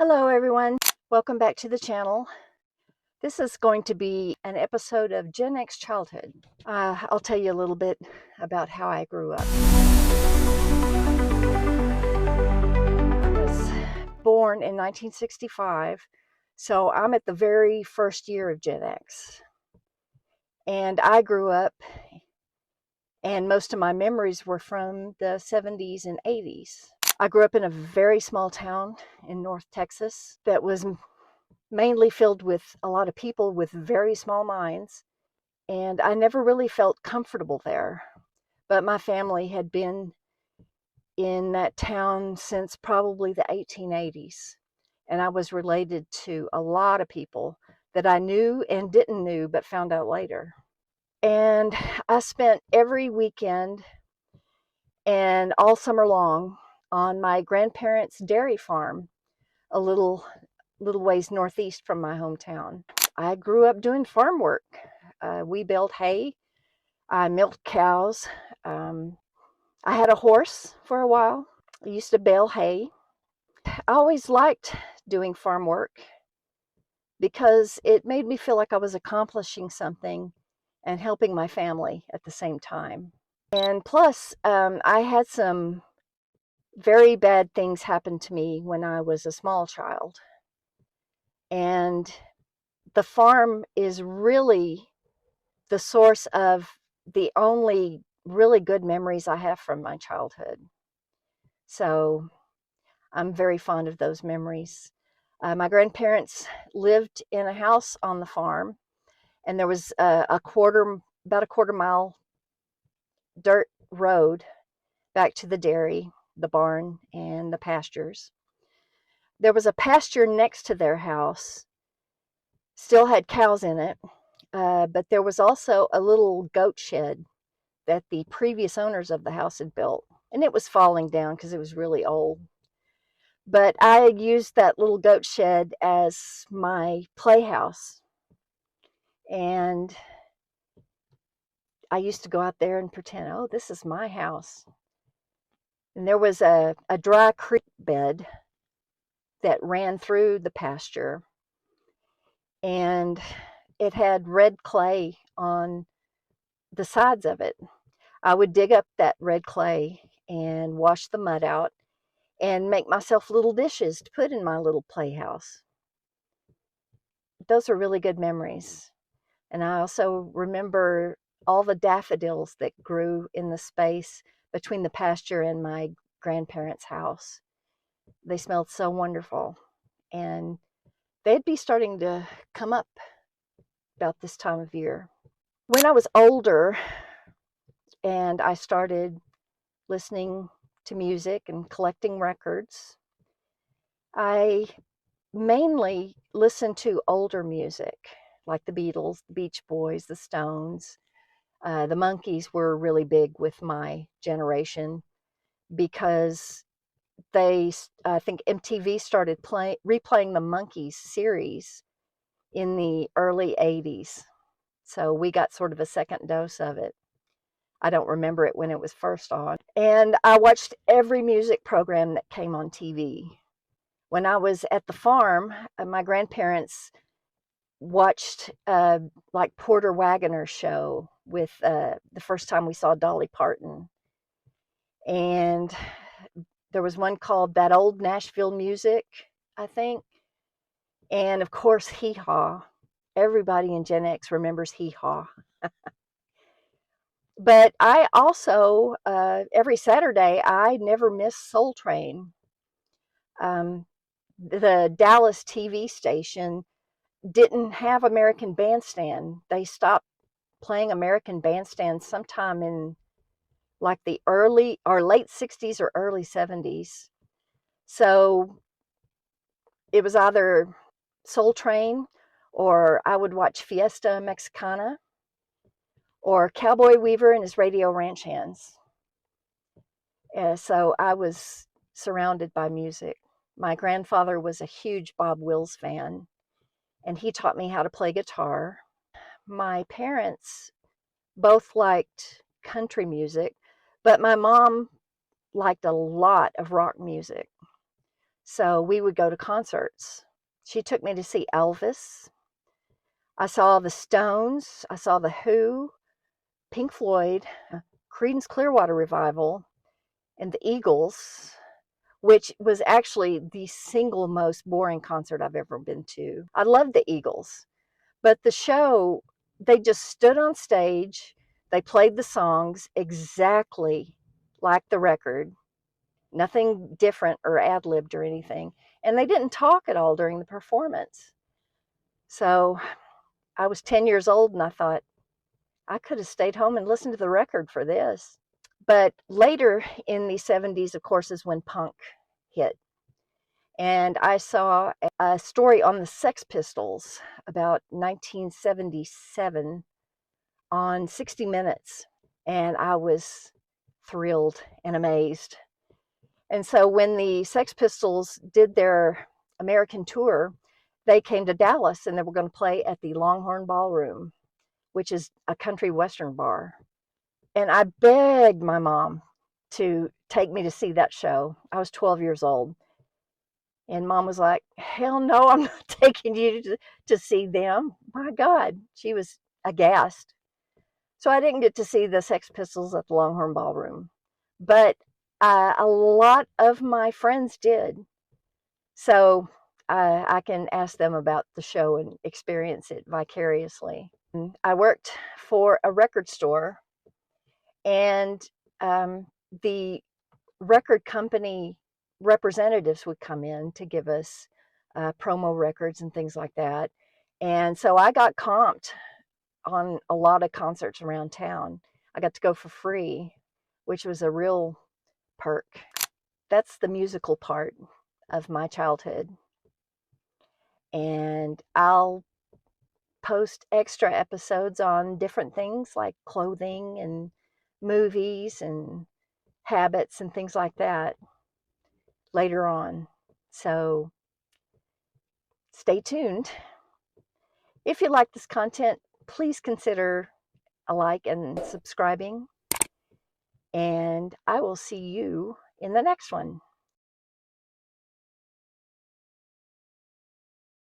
Hello everyone, welcome back to the channel. This is going to be an episode of GenX childhood. I'll tell you a little bit about how I grew up. I was born in 1965, so I'm at the very first year of GenX. And I grew up, and most of my memories were from the 70s and 80s. I grew up in a very small town in North Texas that was mainly filled with a lot of people with very small minds, and I never really felt comfortable there. But my family had been in that town since probably the 1880s, and I was related to a lot of people that I knew and didn't know but found out later. And I spent every weekend and all summer long on my grandparents' dairy farm, a little ways northeast from my hometown. I grew up doing farm work. We baled hay. I milked cows. I had a horse for a while. I used to bale hay. I always liked doing farm work because it made me feel like I was accomplishing something and helping my family at the same time. And plus, I had some very bad things happen to me when I was a small child. And the farm is really the source of the only really good memories I have from my childhood. So I'm very fond of those memories. My grandparents lived in a house on the farm, and there was about a quarter mile dirt road back to the dairy, the barn, and the pastures. There was a pasture next to their house, still had cows in it, but there was also a little goat shed that the previous owners of the house had built, and it was falling down because it was really old. But I used that little goat shed as my playhouse, and I used to go out there and pretend, oh, this is my house. And there was a dry creek bed that ran through the pasture, and it had red clay on the sides of it. I would dig up that red clay and wash the mud out and make myself little dishes to put in my little playhouse. Those are really good memories. And I also remember all the daffodils that grew in the space between the pasture and my grandparents' house. They smelled so wonderful. And they'd be starting to come up about this time of year. When I was older and I started listening to music and collecting records, I mainly listened to older music like the Beatles, the Beach Boys, the Stones. The Monkees were really big with my generation because I think MTV started replaying the Monkees series in the early 80s. So we got sort of a second dose of it. I don't remember it when it was first on. And I watched every music program that came on TV. When I was at the farm, my grandparents watched like Porter Wagoner's show with the first time we saw Dolly Parton. And there was one called That Old Nashville Music, I think. And of course, Hee Haw. Everybody in Gen X remembers Hee Haw. But I also, every Saturday, I never miss Soul Train. The Dallas TV station didn't have American Bandstand. They stopped playing American Bandstand sometime in like the early or late 60s or early 70s. So it was either Soul Train, or I would watch Fiesta Mexicana, or Cowboy Weaver and his Radio Ranch Hands. So I was surrounded by music. My grandfather was a huge Bob Wills fan, and he taught me how to play guitar. My parents both liked country music, but my mom liked a lot of rock music. So we would go to concerts. She took me to see Elvis. I saw the Stones. I saw the Who, Pink Floyd, Creedence Clearwater Revival, and the Eagles, which was actually the single most boring concert I've ever been to. I loved the Eagles, but the show, they just stood on stage. They played the songs exactly like the record, nothing different or ad-libbed or anything. And they didn't talk at all during the performance. So I was 10 years old and I thought, I could have stayed home and listened to the record for this. But later in the 70s, of course, is when punk hit. And I saw a story on the Sex Pistols about 1977 on 60 Minutes. And I was thrilled and amazed. And so when the Sex Pistols did their American tour, they came to Dallas and they were going to play at the Longhorn Ballroom, which is a country western bar. And I begged my mom to take me to see that show. I was 12 years old. And mom was like, hell no, I'm not taking you to see them. My God, she was aghast. So I didn't get to see the Sex Pistols at the Longhorn Ballroom. But a lot of my friends did. So I can ask them about the show and experience it vicariously. I worked for a record store, and the record company representatives would come in to give us promo records and things like that. And so I got comped on a lot of concerts around town. I got to go for free, which was a real perk. That's the musical part of my childhood. And I'll post extra episodes on different things like clothing and movies and habits and things like that later on. So stay tuned. If you like this content, please consider a like and subscribing. And I will see you in the next one.